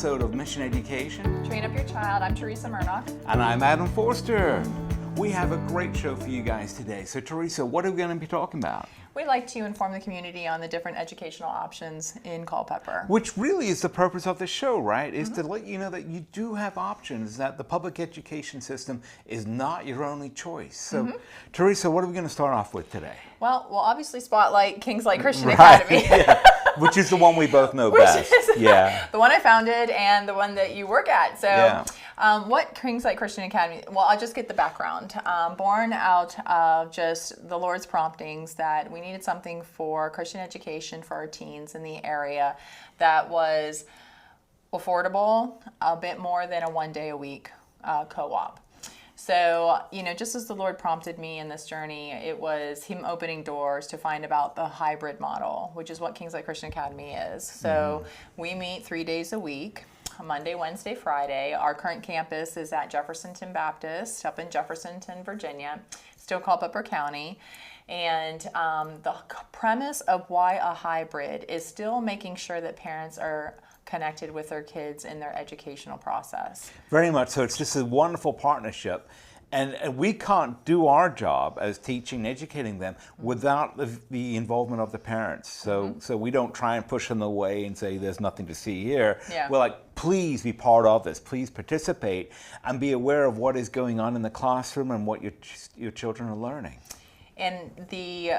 episode of Mission Education. Train Up Your Child. I'm Teresa Murdoch. And I'm Adam Forster. We have a great show for you guys today. So Teresa, what are we going to be talking about? We like to inform the community on the different educational options in Culpeper. Which really is the purpose of the show, right? Is to let you know that you do have options, that the public education system is not your only choice. So Teresa, what are we going to start off with today? Well, we'll obviously spotlight Kingslight Christian Academy. Yeah. Which is the one we both know best. Yeah. The one I founded and the one that you work at. So what Kingslight Christian Academy, well, I'll just get the background. Born out of just the Lord's promptings that we needed something for Christian education for our teens in the area that was affordable, a bit more than a one-day-a-week co-op. So, just as the Lord prompted me in this journey, it was Him opening doors to find about the hybrid model, which is what Kingslight Christian Academy is. So we meet 3 days a week, Monday, Wednesday, Friday. Our current campus is at Jeffersonton Baptist up in Jeffersonton, Virginia, still Culpeper County. And the premise of why a hybrid is still making sure that parents are connected with their kids in their educational process. Very much so. It's just a wonderful partnership. And we can't do our job as teaching and educating them without the involvement of the parents. So we don't try and push them away and say there's nothing to see here. Yeah. We're like, please be part of this. Please participate and be aware of what is going on in the classroom and what your children are learning. And the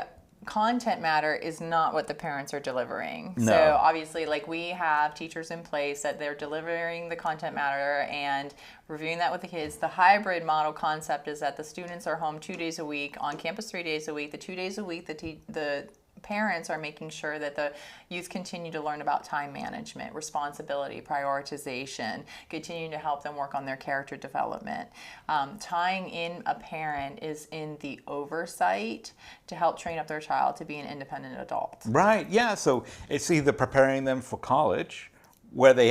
content matter is not what the parents are delivering. No. So obviously, we have teachers in place that they're delivering the content matter and reviewing that with the kids. The hybrid model concept is that the students are home 2 days a week, on campus 3 days a week. The 2 days a week, the parents are making sure that the youth continue to learn about time management, responsibility, prioritization, continuing to help them work on their character development. Tying in a parent is in the oversight to help train up their child to be an independent adult. Right, yeah. So it's either preparing them for college, where they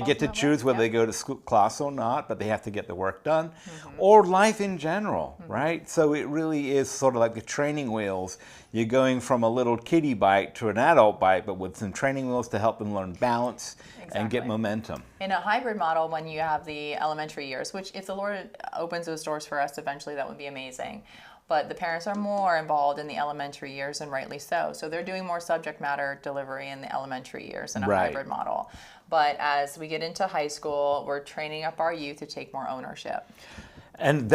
get to choose whether they go to school, class or not, but they have to get the work done, or life in general, right? So it really is sort of like the training wheels. You're going from a little kiddie bike to an adult bike, but with some training wheels to help them learn balance and get momentum. In a hybrid model, when you have the elementary years, which if the Lord opens those doors for us eventually, that would be amazing. But the parents are more involved in the elementary years, and rightly so. So they're doing more subject matter delivery in the elementary years in a hybrid model. But as we get into high school, we're training up our youth to take more ownership. And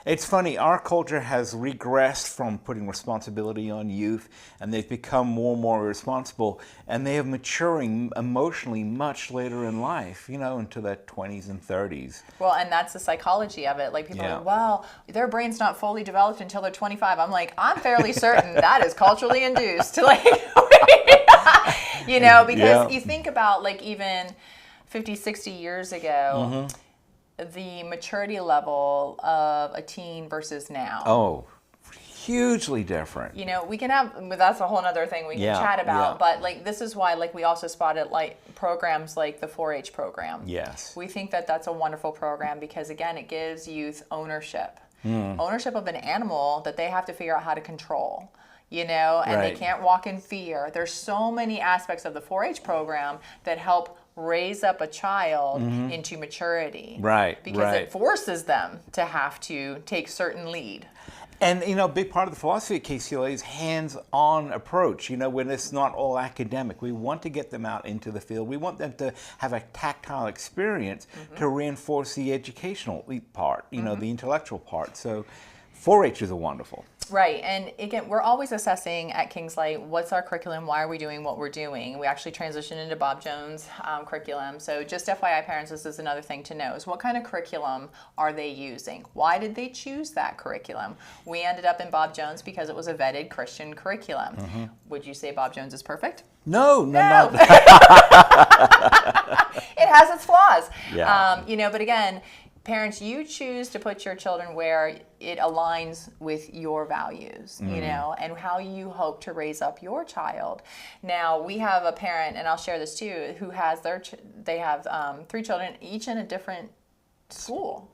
it's funny, our culture has regressed from putting responsibility on youth, and they've become more and more responsible, and they are maturing emotionally much later in life, into their 20s and 30s. Well, and that's the psychology of it. People are like, well, their brain's not fully developed until they're 25. I'm like, I'm fairly certain that is culturally induced. Because you think about even 50, 60 years ago, the maturity level of a teen versus now. Oh, hugely different. We can have, that's a whole other thing we can chat about, but this is why we also spotted programs like the 4-H program. Yes. We think that that's a wonderful program because again, it gives youth ownership. Ownership of an animal that they have to figure out how to control. And they can't walk in fear. There's so many aspects of the 4-H program that help raise up a child into maturity. Right. Because it forces them to have to take certain lead. And, a big part of the philosophy at KCLA is hands-on approach, when it's not all academic. We want to get them out into the field. We want them to have a tactile experience to reinforce the educational part, the intellectual part. So 4-H is wonderful. Right, and again, we're always assessing at Kingslight, what's our curriculum, why are we doing what we're doing? We actually transitioned into Bob Jones' curriculum, so just FYI parents, this is another thing to know, is what kind of curriculum are they using? Why did they choose that curriculum? We ended up in Bob Jones because it was a vetted Christian curriculum. Would you say Bob Jones is perfect? No. It has its flaws. Yeah. But again, parents, you choose to put your children where it aligns with your values, and how you hope to raise up your child. Now, we have a parent, and I'll share this too, who has they have 3 children, each in a different school.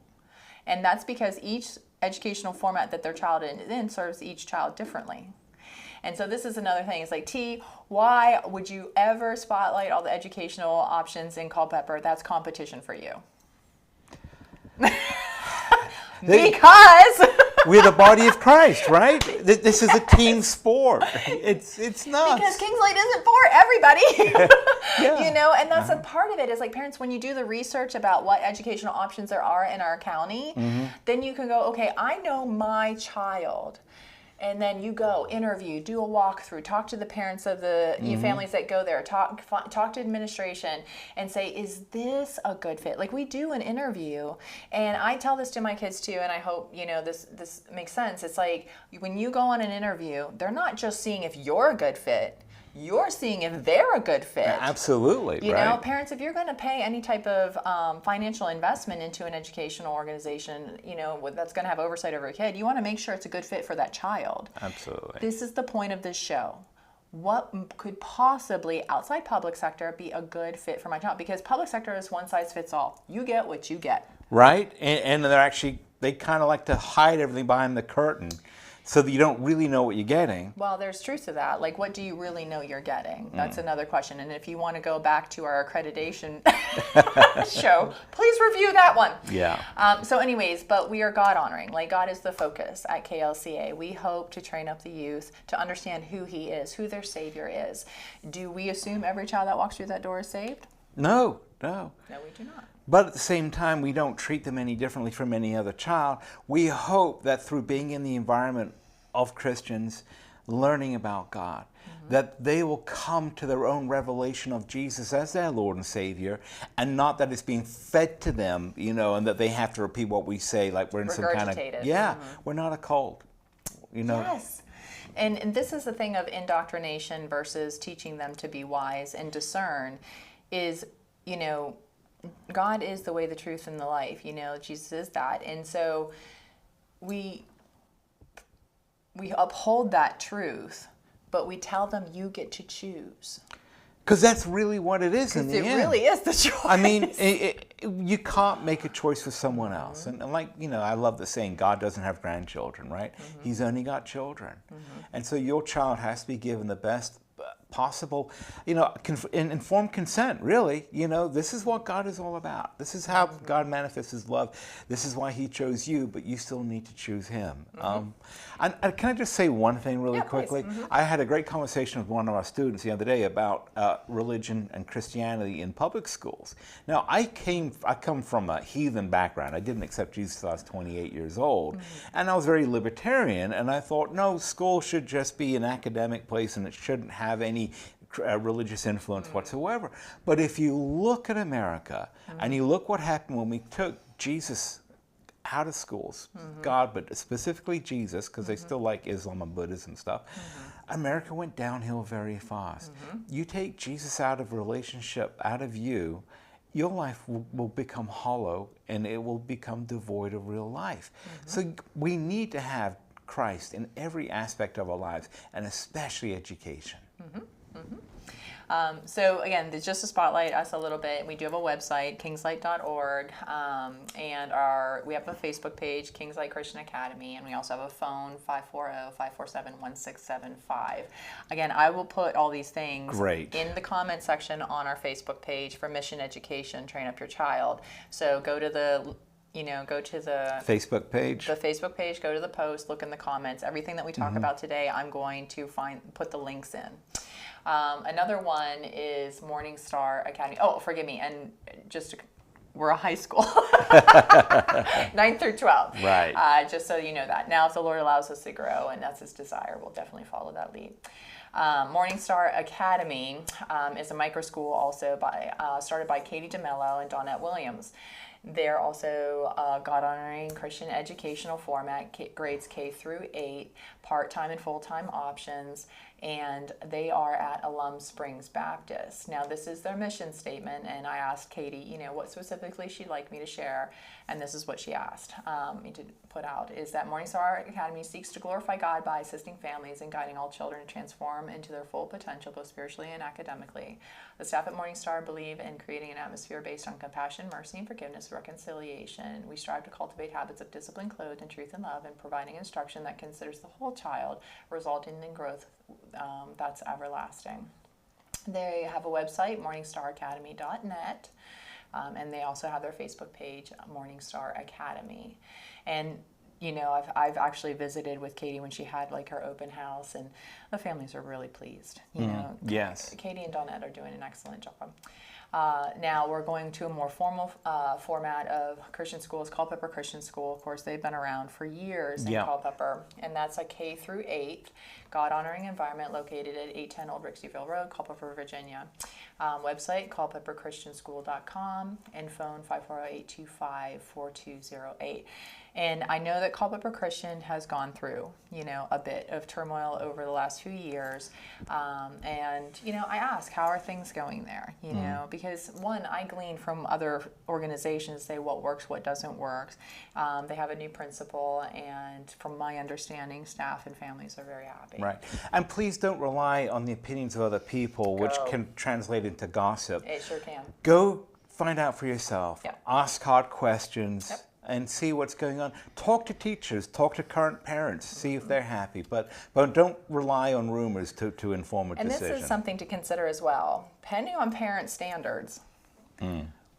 And that's because each educational format that their child is in serves each child differently. And so this is another thing. It's like, T, why would you ever spotlight all the educational options in Culpeper? That's competition for you. Because we're the body of Christ, right? This is a team sport. It's not. Because Kings Light isn't for everybody. Yeah. You know, and that's a part of it is like parents, when you do the research about what educational options there are in our county, then you can go, okay, I know my child. And then you go interview, do a walkthrough, talk to the parents of the families that go there, talk to administration, and say, is this a good fit? Like, we do an interview, and I tell this to my kids too, and I hope this makes sense. It's like when you go on an interview, they're not just seeing if you're a good fit. You're seeing if they're a good fit. Absolutely, You know, parents, if you're going to pay any type of financial investment into an educational organization, that's going to have oversight over a kid, you want to make sure it's a good fit for that child. Absolutely. This is the point of this show. What could possibly, outside public sector, be a good fit for my child? Because public sector is one size fits all. You get what you get. Right? And they kind of like to hide everything behind the curtain, so that you don't really know what you're getting. Well, there's truth to that. Like, what do you really know you're getting? That's another question. And if you want to go back to our accreditation show, please review that one. Yeah. So anyways, but we are God honoring. Like, God is the focus at KLCA. We hope to train up the youth to understand who He is, who their Savior is. Do we assume every child that walks through that door is saved? No. No, we do not. But at the same time, we don't treat them any differently from any other child. We hope that through being in the environment of Christians, learning about God, that they will come to their own revelation of Jesus as their Lord and Savior, and not that it's being fed to them, and that they have to repeat what we say, like we're in some kind of, we're not a cult, Yes. And this is the thing of indoctrination versus teaching them to be wise and discern is, God is the way, the truth, and the life. Jesus is that. And so we uphold that truth, but we tell them you get to choose. Because that's really what it is in the end. It really is the choice. I mean, you can't make a choice for someone else. And I love the saying, God doesn't have grandchildren, right? He's only got children. And so your child has to be given the best possible, informed consent, really. This is what God is all about. This is how God manifests His love. This is why He chose you, but you still need to choose Him. And can I just say one thing really quickly? I had a great conversation with one of our students the other day about religion and Christianity in public schools. Now, I come from a heathen background. I didn't accept Jesus until I was 28 years old. And I was very libertarian, and I thought, no, school should just be an academic place and it shouldn't have any religious influence whatsoever. But if you look at America and you look what happened when we took Jesus out of schools, God, but specifically Jesus, because they still like Islam and Buddhism stuff, America went downhill very fast. You take Jesus out of relationship, out of you, your life will become hollow and it will become devoid of real life. So we need to have Christ in every aspect of our lives, and especially education. So again, just to spotlight us a little bit, we do have a website, kingslight.org, and we have a Facebook page, Kings Light Christian Academy, and we also have a phone, 540-547-1675. Again, I will put all these things in the comment section on our Facebook page for Mission Education, Train Up Your Child. So go to the Facebook page. Go to the post, look in the comments. Everything that we talk about today, I'm going to put the links in. Another one is Morning Star Academy. Oh, forgive me. And we're a high school, 9th through 12th. Right. Just so you know that. Now, if the Lord allows us to grow, and that's His desire, we'll definitely follow that lead. Morning Star Academy is a micro school also started by Katie DeMello and Dawnette Williams. They're also God-honoring Christian educational format, grades K through 8, part-time and full-time options, and they are at Alum Springs Baptist. Now, this is their mission statement, and I asked Katie, what specifically she'd like me to share, and this is what she asked me to put out, is that Morning Star Academy seeks to glorify God by assisting families and guiding all children to transform into their full potential, both spiritually and academically. The staff at Morning Star believe in creating an atmosphere based on compassion, mercy, and forgiveness, reconciliation. We strive to cultivate habits of discipline clothed in truth and love, and providing instruction that considers the whole child, resulting in growth that's everlasting. They have a website, morningstaracademy.net, and they also have their Facebook page, Morningstar Academy. And you know, I've actually visited with Katie when she had like her open house, and the families are really pleased. You know, yes. Katie and Dawnette are doing an excellent job. Now we're going to a more formal format of Christian schools, Culpeper Christian School. Of course, they've been around for years in Culpeper, and that's a K through 8 God-honoring environment located at 810 Old Rixeyville Road, Culpeper, Virginia. Website, culpeperchristianschool.com, and phone 540-825-4208. And I know that Culpeper Christian has gone through, you know, a bit of turmoil over the last few years. And, you know, I ask, how are things going there? You know, because one, I glean from other organizations, say what works, what doesn't work. They have a new principal, and from my understanding, staff and families are very happy. Right. And please don't rely on the opinions of other people, which can translate into gossip. It sure can. Go find out for yourself. Yep. Ask hard questions. Yep. And see what's going on. Talk to teachers, talk to current parents, see if they're happy. But don't rely on rumors to inform a decision. And this is something to consider as well. Depending on parent standards,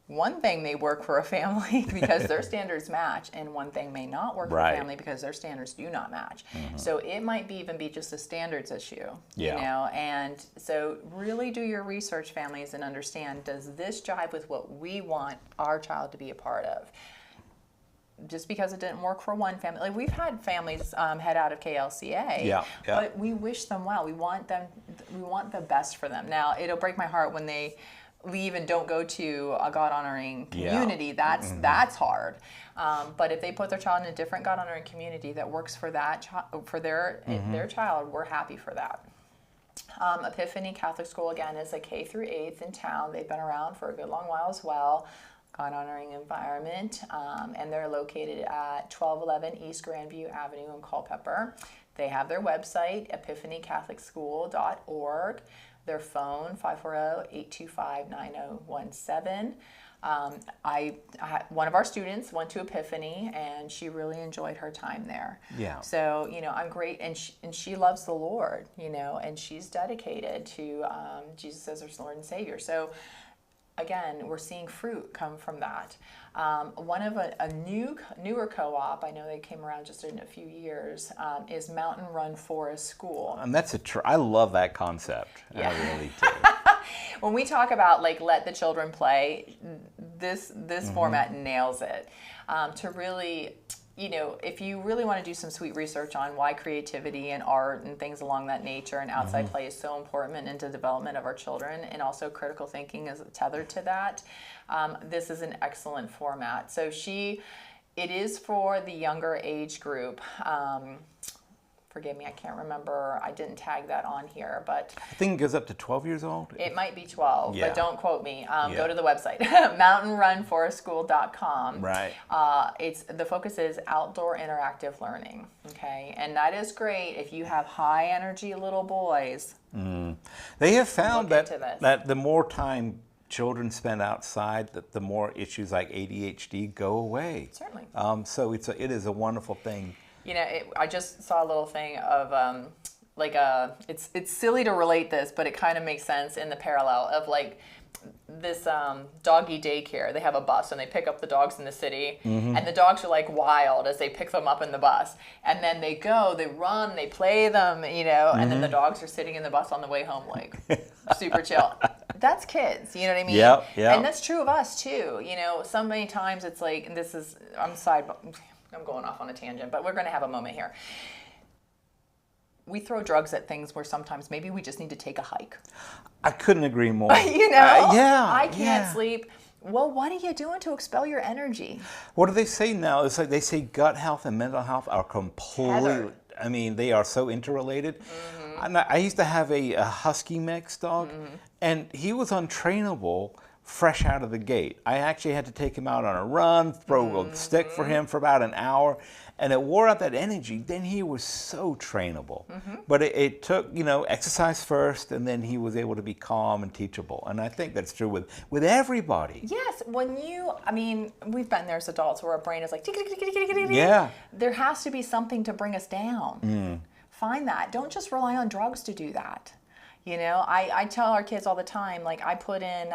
one thing may work for a family because their standards match, and one thing may not work for a family because their standards do not match. So it might even be just a standards issue, you know. And so really do your research, families, and understand, does this jive with what we want our child to be a part of? Just because it didn't work for one family, like we've had families head out of KLCA, but we wish them well. We want the best for them. Now it'll break my heart when they leave and don't go to a God-honoring community. That's hard. But if they put their child in a different God-honoring community that works for that for their child, we're happy for that. Epiphany Catholic School, again, is a K through 8th in town. They've been around for a good long while as well. God-honoring environment, and they're located at 1211 East Grandview Avenue in Culpeper. They have their website, epiphanycatholicschool.org. Their phone, 540-825-9017. One of our students went to Epiphany, and she really enjoyed her time there. Yeah. So, you know, I'm great, and she loves the Lord, you know, and she's dedicated to Jesus as her Lord and Savior. So, again, we're seeing fruit come from that. One of a newer co-op, I know they came around just in a few years, is Mountain Run Forest School. And that's I love that concept. Yeah. I really do. When we talk about like let the children play, this format nails it. To really, you know, if you really want to do some sweet research on why creativity and art and things along that nature and outside play is so important in the development of our children, and also critical thinking is tethered to that, this is an excellent format. So it is for the younger age group. Forgive me, I can't remember. I didn't tag that on here, but I think it goes up to 12 years old. It might be 12, but don't quote me. Go to the website, mountainrunforestschool.com. Right. The focus is outdoor interactive learning. Okay, and that is great if you have high energy little boys. They have found that the more time children spend outside, that the more issues like ADHD go away. Certainly. So it is a wonderful thing. You know, I just saw a little thing of it's silly to relate this, but it kind of makes sense in the parallel of like this doggy daycare. They have a bus and they pick up the dogs in the city, and the dogs are like wild as they pick them up in the bus. And then they go, they run, they play them, you know, and then the dogs are sitting in the bus on the way home like super chill. That's kids, you know what I mean? Yeah. And that's true of us too. You know, so many times it's like, and this is, I'm going off on a tangent, but we're going to have a moment here. We throw drugs at things where sometimes maybe we just need to take a hike. I couldn't agree more. You know? I can't sleep. Well, what are you doing to expel your energy? What do they say now? It's like they say gut health and mental health are completely, I mean, they are so interrelated. I used to have a husky mix dog, and he was untrainable fresh out of the gate. I actually had to take him out on a run, throw a stick for him for about an hour, and it wore out that energy. Then he was so trainable. But it took, exercise first, and then he was able to be calm and teachable. And I think that's true with everybody. Yes, we've been there as adults where our brain is like, yeah. There has to be something to bring us down. Find that. Don't just rely on drugs to do that. I tell our kids all the time, like I put in,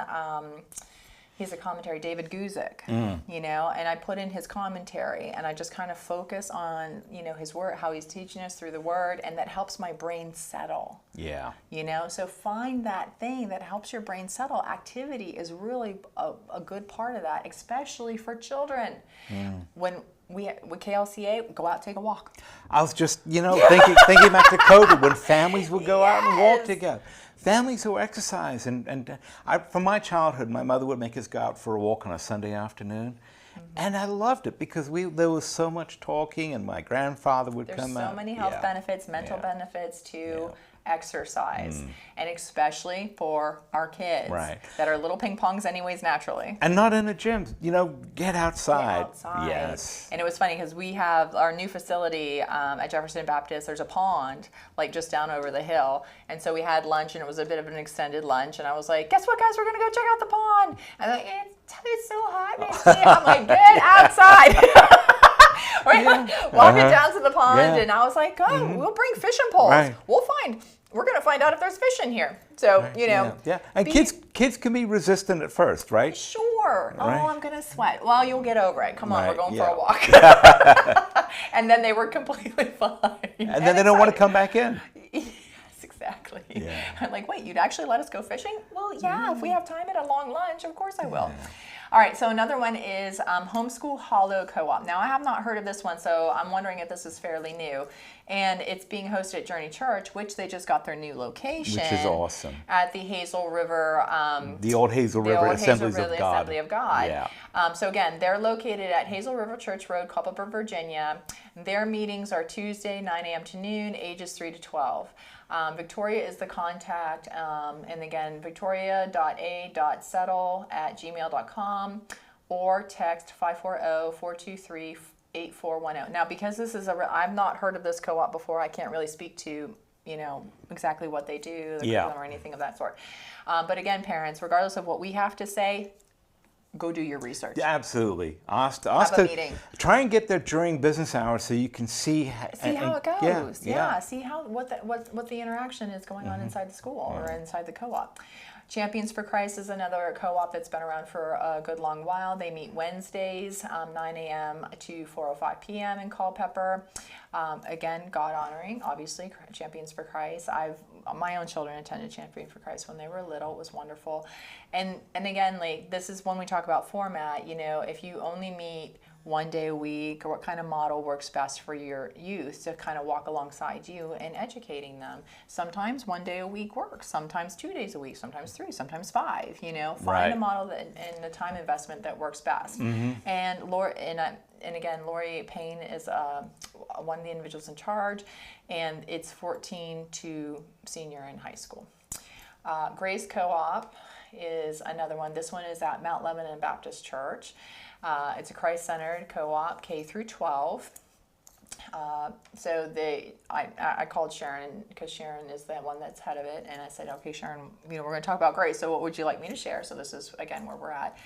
he's a commentary, David Guzik, and I put in his commentary and I just kind of focus on, his word, how he's teaching us through the word, and that helps my brain settle. Yeah. So find that thing that helps your brain settle. Activity is really a good part of that, especially for children. When with KLCA, go out, take a walk. I was just, thinking back to COVID when families would go out and walk together. Families who exercise. And from my childhood, my mother would make us go out for a walk on a Sunday afternoon. And I loved it because there was so much talking, and my grandfather would come out. There's so many health benefits, mental benefits to exercise, and especially for our kids that are little ping pongs anyways naturally. And not in a gym, get outside. Get outside. Yes. And it was funny because we have our new facility at Jefferson Baptist. There's a pond like just down over the hill, and so we had lunch, and it was a bit of an extended lunch, and I was like, guess what, guys, we're gonna go check out the pond. And they're like, it's so hot, Nancy. I'm like, get outside. Walking down to the pond, and I was like, we'll bring fishing poles. We're going to find out if there's fish in here. So, And kids can be resistant at first, right? Sure. Right. Oh, I'm going to sweat. Well, you'll get over it. Come on, we're going for a walk. And then they were completely fine. And then they don't want to come back in. Yes, exactly. Yeah. I'm like, wait, you'd actually let us go fishing? Well, yeah, if we have time at a long lunch, of course I will. All right, so another one is Homeschool Hollow Co-op. Now, I have not heard of this one, so I'm wondering if this is fairly new. And it's being hosted at Journey Church, which they just got their new location. Which is awesome. At the Hazel River. The old Hazel River Assemblies of God. Assembly of God. Yeah. So again, they're located at Hazel River Church Road, Culpeper, Virginia. Their meetings are Tuesday, 9 a.m. to noon, ages 3 to 12. Victoria is the contact, and again, victoria.a.settle@gmail.com, or text 540-423-8410. Now, because this is I've not heard of this co-op before, I can't really speak to, exactly what they do, the curriculum or anything of that sort. But again, parents, regardless of what we have to say, go do your research. Yeah, absolutely. Ask Have a meeting. Try and get there during business hours so you can see how it goes. See what the interaction is going on inside the school or inside the co-op. Champions for Christ is another co-op that's been around for a good long while. They meet Wednesdays, 9 a.m. to 4:05 p.m. in Culpeper. Again, God honoring, obviously, Champions for Christ. My own children attended Champion for Christ when they were little. It was wonderful. And again, like, this is when we talk about format, if you only meet one day a week, or what kind of model works best for your youth to kind of walk alongside you and educating them. Sometimes 1 day a week works, sometimes 2 days a week, sometimes 3, sometimes 5, find a model and the time investment that works best. And again, Lori Payne is one of the individuals in charge, and it's 14 to senior in high school. Grace Co-op is another one. This one is at Mount Lebanon Baptist Church. It's a Christ-centered co-op, K through 12. So I called Sharon because Sharon is the one that's head of it, and I said, okay, Sharon, we're going to talk about grace. So what would you like me to share? So this is again where we're at.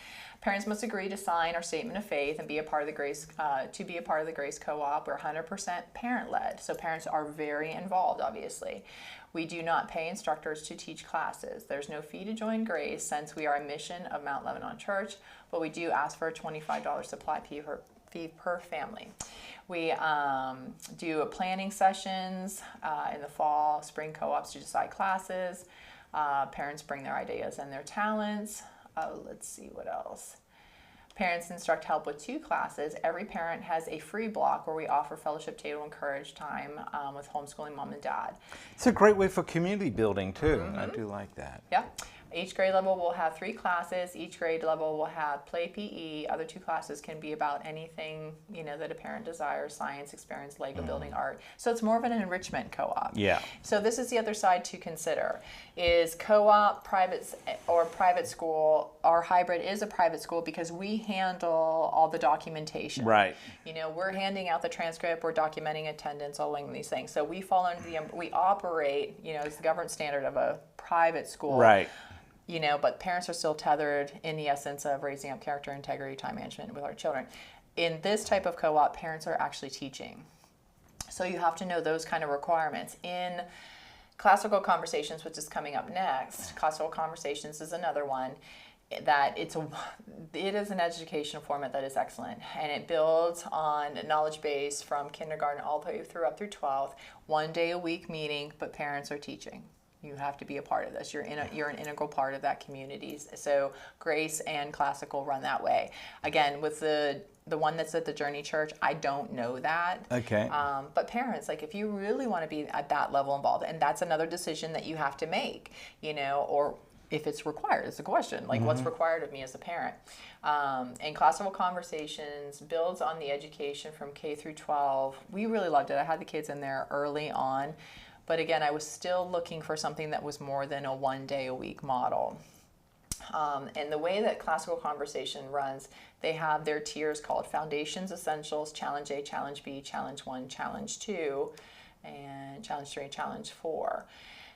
Parents must agree to sign our statement of faith and be a part of the Grace Co-op. We're 100% parent-led, so parents are very involved, obviously. We do not pay instructors to teach classes. There's no fee to join Grace since we are a mission of Mount Lebanon Church, but we do ask for a $25 supply fee per family. We do planning sessions in the fall, spring co-ops to decide classes. Parents bring their ideas and their talents. Let's see what else. Parents instruct help with 2 classes. Every parent has a free block where we offer fellowship table encourage time with homeschooling mom and dad. It's a great way for community building too. I do like that. Yeah. Each grade level will have 3 classes. Each grade level will have play PE. Other 2 classes can be about anything, that a parent desires, science, experience, Lego building, art. So it's more of an enrichment co-op. Yeah. So this is the other side to consider. Is co-op, private school, our hybrid is a private school because we handle all the documentation. Right. We're handing out the transcript, we're documenting attendance, all of these things. So we fall under we operate, it's the government standard of a private school. Right. But parents are still tethered in the essence of raising up character, integrity, time management with our children. In this type of co-op, parents are actually teaching. So you have to know those kind of requirements. In Classical Conversations, which is coming up next, Classical Conversations is another one that it is an educational format that is excellent, and it builds on knowledge base from kindergarten all the way up through 12th, 1 day a week meeting, but parents are teaching. You have to be a part of this. You're an integral part of that community. So Grace and Classical run that way. Again, with the one that's at the Journey Church, I don't know that. Okay. But parents, if you really want to be at that level involved, and that's another decision that you have to make, or if it's required, it's a question. What's required of me as a parent? And Classical Conversations builds on the education from K through 12. We really loved it. I had the kids in there early on. But again, I was still looking for something that was more than a 1 day a week model. And the way that Classical Conversation runs, they have their tiers called Foundations, Essentials, Challenge A, Challenge B, Challenge 1, Challenge 2, and Challenge 3, and Challenge 4.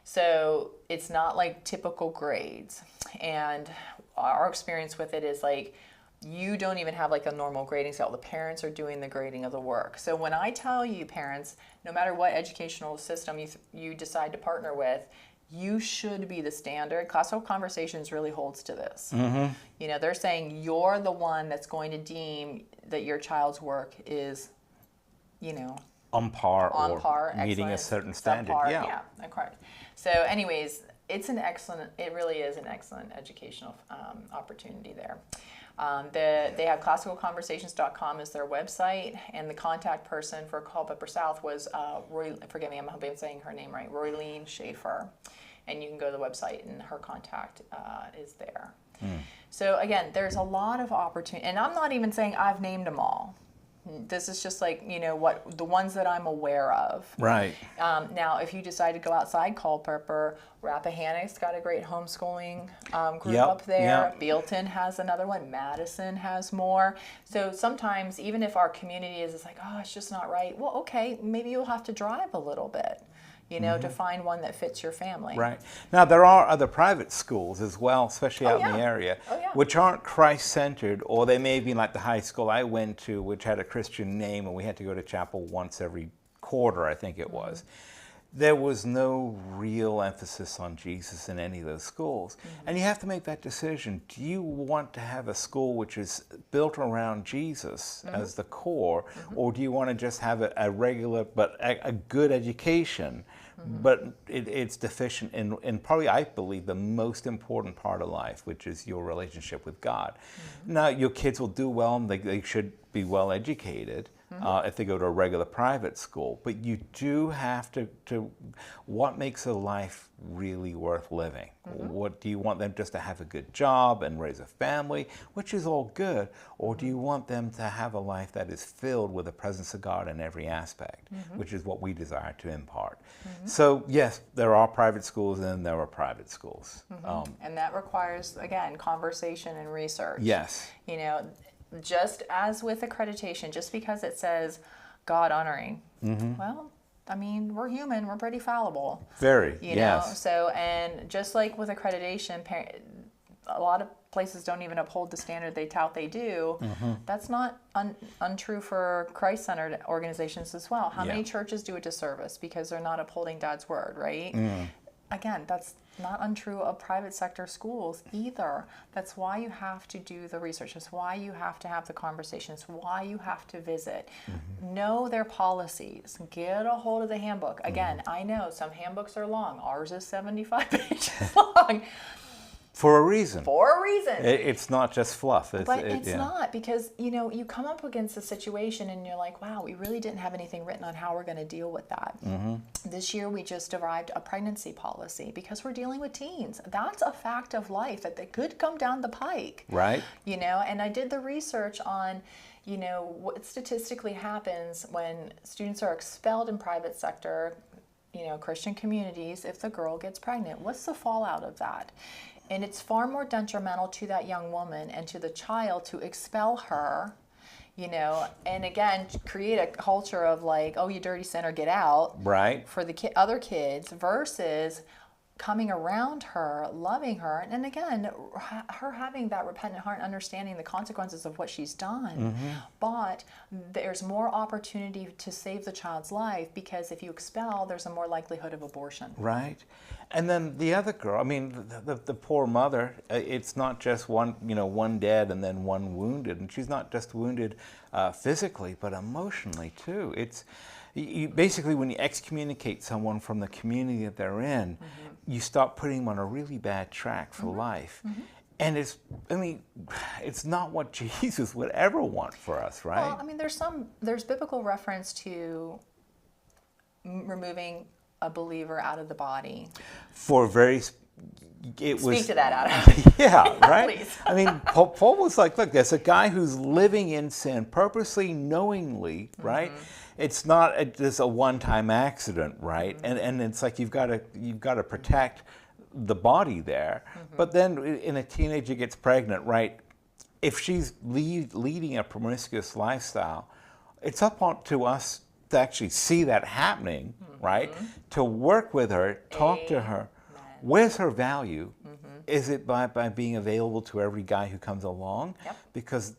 So it's not like typical grades. And our experience with it is you don't even have a normal grading scale. The parents are doing the grading of the work. So when I tell you, parents, no matter what educational system you decide to partner with, you should be the standard. Classical Conversations really holds to this. They're saying you're the one that's going to deem that your child's work is, on par or meeting a excellent, certain standard. subpar, Yeah. correct. So anyways, it really is an excellent educational opportunity there. They have classicalconversations.com as their website, and the contact person for Culpeper South was forgive me, I hope I'm saying her name right, Roylene Schaefer, and you can go to the website and her contact is there. So again, there's a lot of opportunity, and I'm not even saying I've named them all. This is just what the ones that I'm aware of. Right. Now, if you decide to go outside Culpeper, Rappahannock's got a great homeschooling group up there. Bealton has another one. Madison has more. So sometimes, even if our community is it's just not right. Well, okay, maybe you'll have to drive a little bit, to find one that fits your family. Right. Now, there are other private schools as well, especially out in the area, which aren't Christ-centered, or they may be like the high school I went to, which had a Christian name, and we had to go to chapel once every quarter, I think it was. There was no real emphasis on Jesus in any of those schools. And you have to make that decision. Do you want to have a school which is built around Jesus as the core, or do you want to just have a regular but a good education, but it's deficient in probably, I believe, the most important part of life, which is your relationship with God. Now, your kids will do well, and they should be well educated. If they go to a regular private school. But you do have to what makes a life really worth living? What do you want them just to have a good job and raise a family, which is all good, or do you want them to have a life that is filled with the presence of God in every aspect, which is what we desire to impart? So yes, there are private schools and there are private schools. And that requires, again, conversation and research. Yes. Just as with accreditation, just because it says God honoring, well, I mean, we're human, we're pretty fallible. Very, you know? So, and just like with accreditation, a lot of places don't even uphold the standard they tout they do. That's not untrue for Christ-centered organizations as well. How many churches do a disservice because they're not upholding God's word, right? Again, that's not untrue of private sector schools either. That's why you have to do the research. That's why you have to have the conversations. Why you have to visit. Know their policies. Get a hold of the handbook. Again, I know some handbooks are long. Ours is 75 pages long. For a reason. For a reason. It's not just fluff. But it's not, because, you know, you come up against a situation and you're like, wow, we really didn't have anything written on how we're going to deal with that. This year we just derived a pregnancy policy because we're dealing with teens. That's a fact of life that could come down the pike. Right. You know, and I did the research on, you know, what statistically happens when students are expelled in private sector, you know, Christian communities, if the girl gets pregnant. What's the fallout of that? And it's far more detrimental to that young woman and to the child to expel her, you know, and again, create a culture of like, oh, you dirty sinner, get out. Right. For the other kids, versus coming around her, loving her, and again, her having that repentant heart, understanding the consequences of what she's done. But there's more opportunity to save the child's life, because if you expel, there's a more likelihood of abortion. Right. And then the other girl, I mean, the poor mother, it's not just one, you know, one dead and then one wounded. And she's not just wounded physically, but emotionally too. It's basically, when you excommunicate someone from the community that they're in, you start putting them on a really bad track for life. And it's, I mean, it's not what Jesus would ever want for us, right? Well, I mean, there's biblical reference to removing a believer out of the body. For very, Speak to that, Adam. Yeah, right? Please. I mean, Paul was like, look, there's a guy who's living in sin purposely, knowingly, right? It's not just a one-time accident, right? And it's like you've got to protect the body there. But then in a teenager gets pregnant, right? If she's leading a promiscuous lifestyle, it's up to us to actually see that happening, right? To work with her, talk to her. Where's her value? Is it by being available to every guy who comes along? Because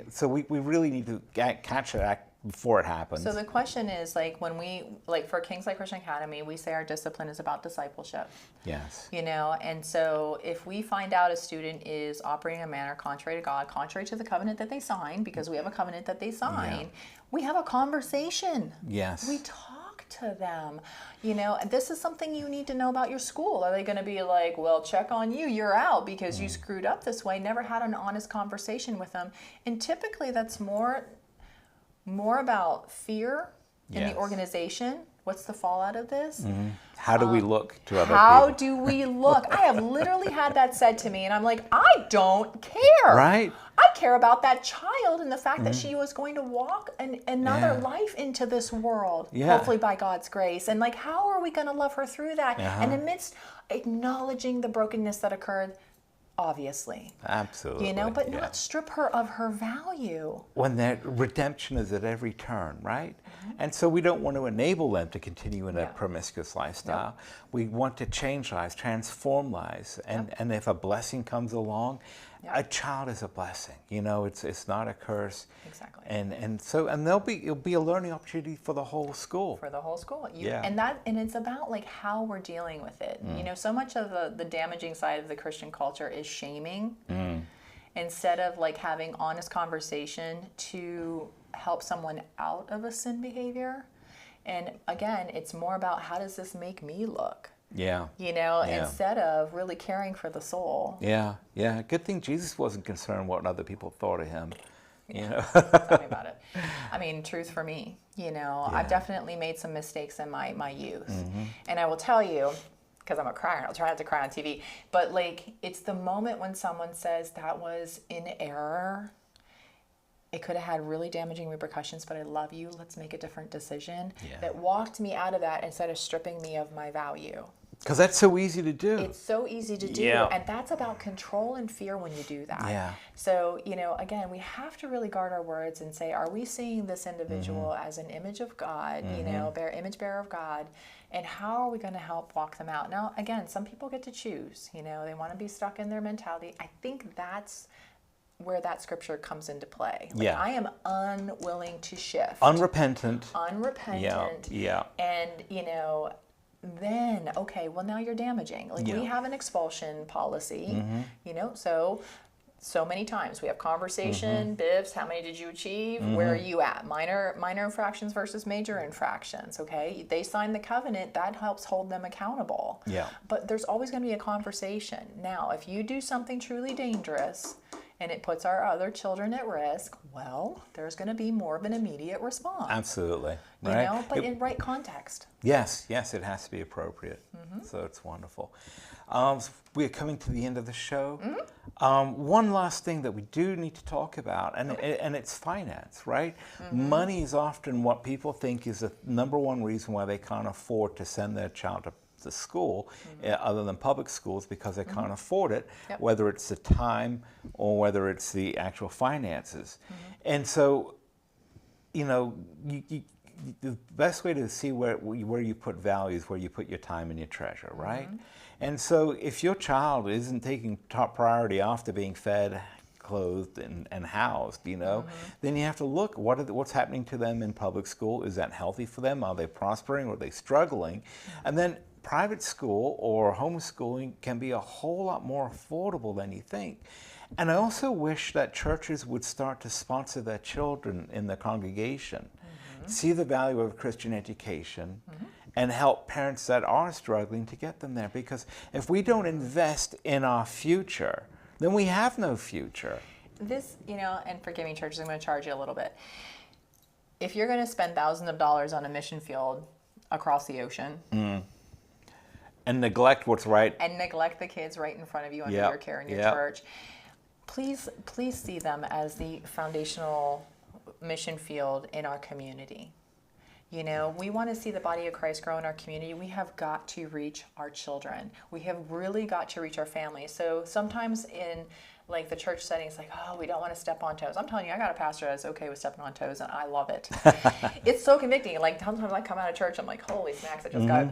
so we really need to catch that before it happens. So the question is, like, when we, like, for Kings Light Christian Academy, we say our discipline is about discipleship. Yes. You know, and so if we find out a student is operating in a manner contrary to God, contrary to the covenant that they signed, because we have a covenant that they sign, we have a conversation. Yes. We talk to them. You know, and this is something you need to know about your school. Are they going to be like, well, check on you, you're out because you screwed up this way? Never had an honest conversation with them. And typically that's more about fear in the organization. What's the fallout of this? How do we look to other people? How do we look? I have literally had that said to me, and I'm like, I don't care. Right. I care about that child and the fact that she was going to walk another life into this world, hopefully by God's grace. And like, how are we going to love her through that? And amidst acknowledging the brokenness that occurred, obviously. Absolutely. You know, but not strip her of her value. When that redemption is at every turn, right? And so we don't want to enable them to continue in a promiscuous lifestyle. We want to change lives, transform lives. And if a blessing comes along, a child is a blessing. You know, it's not a curse. Exactly. And it'll be a learning opportunity for the whole school. For the whole school. And it's about like how we're dealing with it. You know, so much of the damaging side of the Christian culture is shaming instead of like having honest conversation to help someone out of a sin behavior. And again, it's more about, how does this make me look? Yeah. You know, instead of really caring for the soul. Yeah. Good thing Jesus wasn't concerned what other people thought of him. You know. Tell me about it. I mean, truth for me, you know, I've definitely made some mistakes in my youth. And I will tell you, because I'm a crier, and I'll try not to cry on TV, but like, it's the moment when someone says that was in error. It could have had really damaging repercussions, but I love you. Let's make a different decision. That walked me out of that instead of stripping me of my value. Because that's so easy to do. It's so easy to do. And that's about control and fear when you do that. So, you know, again, we have to really guard our words and say, are we seeing this individual as an image of God, you know, image bearer of God? And how are we going to help walk them out? Now, again, some people get to choose. You know, they want to be stuck in their mentality. I think that's where that scripture comes into play. Like, I am unwilling to shift. Unrepentant. Yeah. And, you know, then, okay, well, now you're damaging. Like, we have an expulsion policy, you know, so so many times. We have conversation, BIFs, how many did you achieve? Where are you at? Minor infractions versus major infractions, okay? They sign the covenant, that helps hold them accountable. Yeah. But there's always going to be a conversation. Now, if you do something truly dangerous and it puts our other children at risk, well, there's going to be more of an immediate response. Absolutely. You Right? know, but in right context. Yes, it has to be appropriate. So it's wonderful. We're coming to the end of the show. One last thing that we do need to talk about, and it's finance, right? Money is often what people think is the number one reason why they can't afford to send their child to school, other than public schools, because they can't afford it, whether it's the time or whether it's the actual finances. And so, you know, the best way to see where you put value is where you put your time and your treasure, right? And so if your child isn't taking top priority after being fed, clothed, and housed, you know, then you have to look what's happening to them in public school. Is that healthy for them? Are they prospering or are they struggling? And then private school or homeschooling can be a whole lot more affordable than you think. And I also wish that churches would start to sponsor their children in the congregation, see the value of Christian education, and help parents that are struggling to get them there. Because if we don't invest in our future, then we have no future. This, you know, and forgive me, churches, I'm going to charge you a little bit. If you're going to spend thousands of dollars on a mission field across the ocean, and neglect what's right, and neglect the kids right in front of you under your care in your church, please see them as the foundational mission field in our community. You know, we want to see the body of Christ grow in our community. We have got to reach our children. We have really got to reach our families. So sometimes in like the church setting, it's like, oh, we don't want to step on toes. I'm telling you, I got a pastor that's okay with stepping on toes, and I love it. It's so convicting. Like sometimes I come out of church, I'm like, holy smacks, I just got, you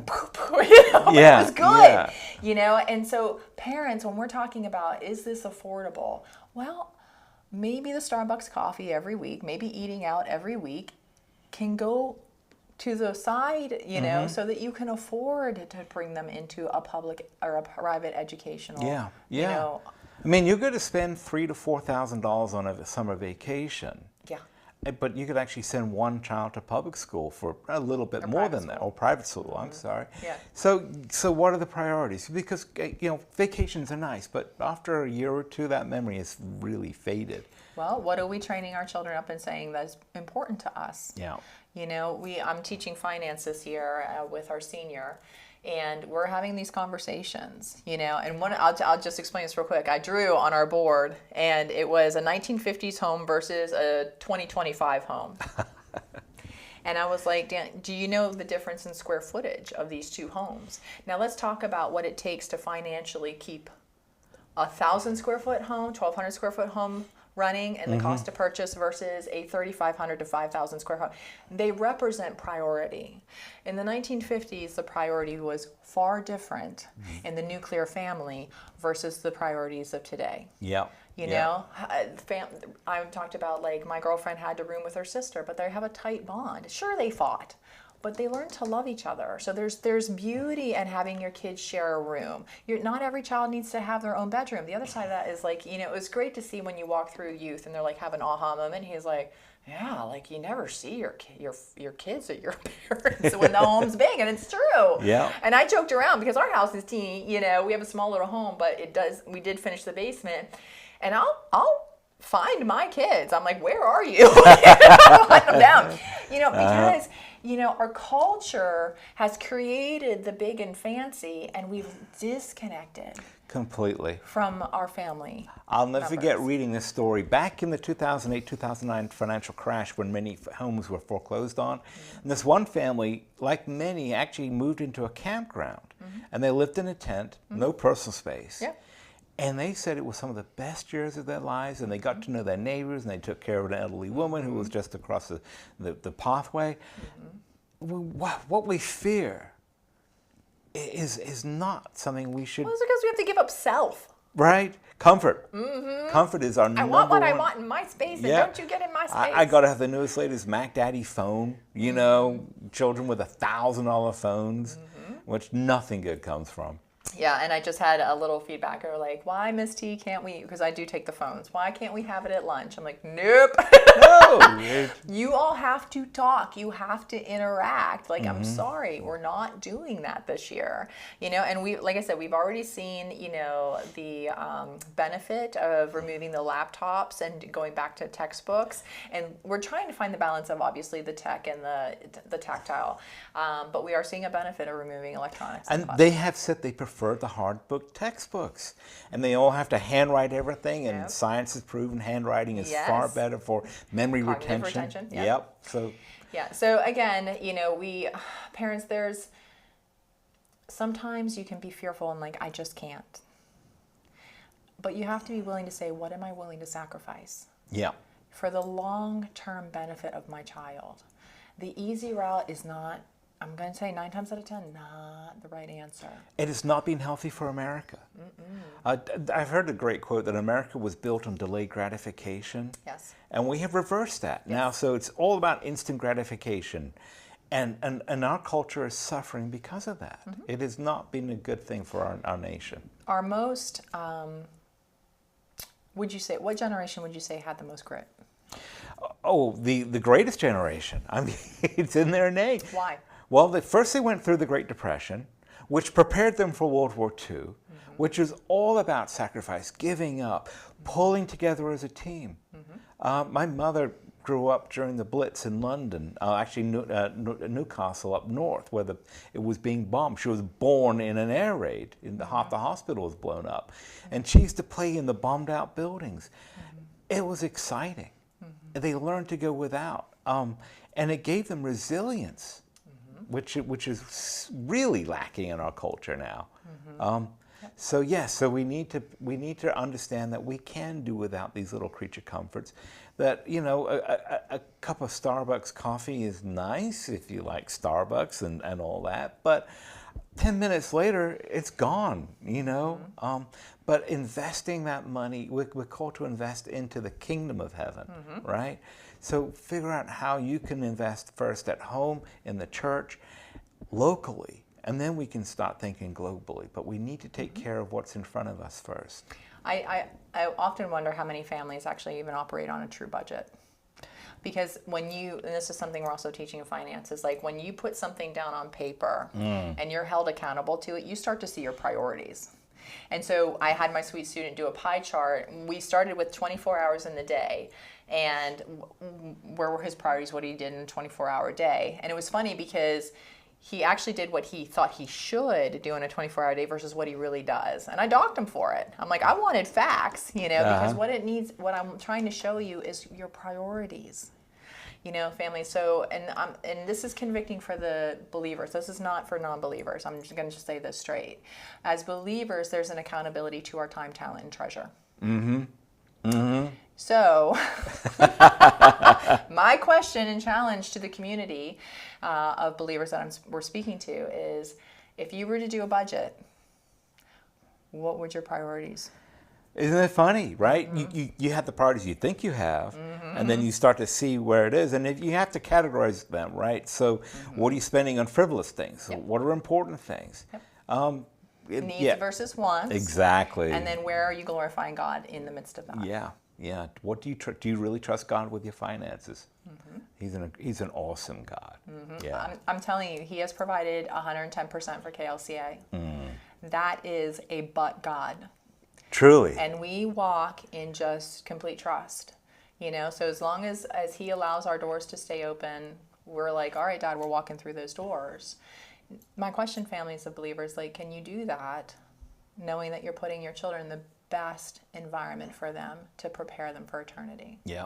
know, it was good. You know, and so parents, when we're talking about, is this affordable? Well, maybe the Starbucks coffee every week, maybe eating out every week can go to the side, you know, so that you can afford to bring them into a public or a private educational, you know. I mean, you're going to spend $3,000 to $4,000 on a summer vacation. Yeah. But you could actually send one child to public school for a little bit more than that, or private school, I'm sorry. Yeah. So what are the priorities? Because, you know, vacations are nice, but after a year or two, that memory is really faded. Well, what are we training our children up in saying that's important to us? Yeah. You know, I'm teaching finance this year with our senior, and we're having these conversations, you know, and I'll just explain this real quick. I drew on our board, and it was a 1950s home versus a 2025 home. And I was like, Dan, do you know the difference in square footage of these two homes? Now let's talk about what it takes to financially keep a 1,000 square foot home, 1,200 square foot home running, and the cost to purchase versus a 3,500 to 5,000 square foot. They represent priority. In the 1950s, the priority was far different in the nuclear family versus the priorities of today. Yeah. You know, I talked about, like, my girlfriend had to room with her sister, but they have a tight bond. Sure, they fought, but they learn to love each other. So there's beauty in having your kids share a room. Not every child needs to have their own bedroom. The other side of that is, like, you know, it was great to see when you walk through youth and they're like have an aha moment. He's like, yeah, like you never see your kids at your parents when the home's big, and it's true. Yeah. And I joked around because our house is teeny. You know, we have a small little home, but we did finish the basement, and I'll find my kids. I'm like, where are you? Hunt them down. You know, because you know, our culture has created the big and fancy, and we've disconnected completely from our family. I'll never forget reading this story back in the 2008-2009 financial crash when many homes were foreclosed on. And this one family, like many, actually moved into a campground, and they lived in a tent, no personal space. Yeah. And they said it was some of the best years of their lives, and they got to know their neighbors, and they took care of an elderly woman who was just across the pathway. What we fear is not something we should... Well, it's because we have to give up self. Right? Comfort. Comfort is our number one. I want what I want in my space, and don't you get in my space. I got to have the newest, latest Mac Daddy phone, you know, children with $1,000 phones, which nothing good comes from. Yeah, and I just had a little feedback. They were like, why, Miss T, can't we, because I do take the phones, why can't we have it at lunch? I'm like, nope. No. You all have to talk. You have to interact. Like, I'm sorry, we're not doing that this year. And we, like I said, we've already seen, the benefit of removing the laptops and going back to textbooks. And we're trying to find the balance of obviously the tech and the tactile. But we are seeing a benefit of removing electronics. And they have said they prefer the hard book textbooks, and they all have to handwrite everything, and science has proven handwriting is far better for memory retention. Yep. So again, we parents, sometimes you can be fearful and like, I just can't. But you have to be willing to say, what am I willing to sacrifice? Yeah. For the long-term benefit of my child. The easy route is not, I'm going to say 9 times out of 10, not the right answer. It has not been healthy for America. I've heard a great quote that America was built on delayed gratification. Yes. And we have reversed that now. So it's all about instant gratification. And our culture is suffering because of that. It has not been a good thing for our nation. Our most, what generation would you say had the most grit? Oh, the greatest generation. I mean, it's in their name. Why? Well, first they went through the Great Depression, which prepared them for World War II, which is all about sacrifice, giving up, pulling together as a team. My mother grew up during the Blitz in London, actually Newcastle up north, where it was being bombed. She was born in an air raid. Half the hospital was blown up. And she used to play in the bombed out buildings. It was exciting. They learned to go without. And it gave them resilience, which is really lacking in our culture now. So we need to understand that we can do without these little creature comforts. That a cup of Starbucks coffee is nice if you like Starbucks and all that, but 10 minutes later it's gone. But investing that money, we're called to invest into the kingdom of heaven, right? So figure out how you can invest first at home, in the church, locally, and then we can start thinking globally. But we need to take care of what's in front of us first. I often wonder how many families actually even operate on a true budget. Because and this is something we're also teaching in finance, is like when you put something down on paper and you're held accountable to it, you start to see your priorities. And so I had my sweet student do a pie chart. We started with 24 hours in the day, and where were his priorities, what he did in a 24-hour day. And it was funny because he actually did what he thought he should do in a 24-hour day versus what he really does. And I docked him for it. I'm like, I wanted facts, because what I'm trying to show you is your priorities. Family. So, and this is convicting for the believers. This is not for non-believers. I'm just going to say this straight. As believers, there's an accountability to our time, talent, and treasure. So, my question and challenge to the community of believers that we're speaking to is, if you were to do a budget, what would your priorities? Isn't it funny, right? You have the priorities you think you have, and then you start to see where it is, and if you have to categorize them, right? So what are you spending on frivolous things? So what are important things? Needs versus wants. Exactly. And then where are you glorifying God in the midst of that? Yeah. What do you really trust God with your finances? He's an awesome God. Yeah. I'm telling you, He has provided 110% for KLCA. That is a but God. Truly. And we walk in just complete trust. So as long as He allows our doors to stay open, we're like, all right, Dad, we're walking through those doors. My question, families of believers, like, can you do that knowing that you're putting your children in the best environment for them to prepare them for eternity? Yeah.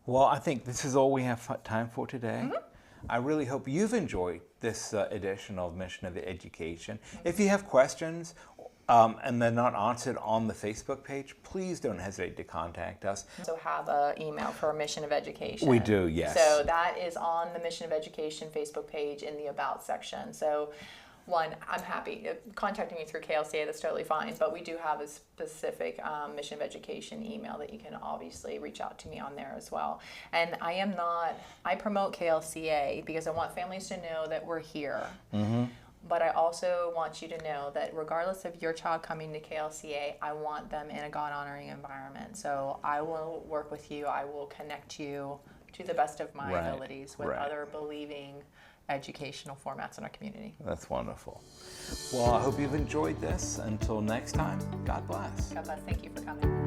Well, I think this is all we have time for today. I really hope you've enjoyed this edition of Mission of Education. If you have questions and they're not answered on the Facebook page, please don't hesitate to contact us. So have an email for Mission of Education. We do, yes. So that is on the Mission of Education Facebook page in the About section. So I'm happy. Contacting me through KLCA, that's totally fine. But we do have a specific Mission of Education email that you can obviously reach out to me on there as well. And I promote KLCA because I want families to know that we're here. But I also want you to know that regardless of your child coming to KLCA, I want them in a God-honoring environment. So I will work with you. I will connect you to the best of my abilities with other believing educational formats in our community. That's wonderful. Well, I hope you've enjoyed this. Until next time, God bless. God bless. Thank you for coming.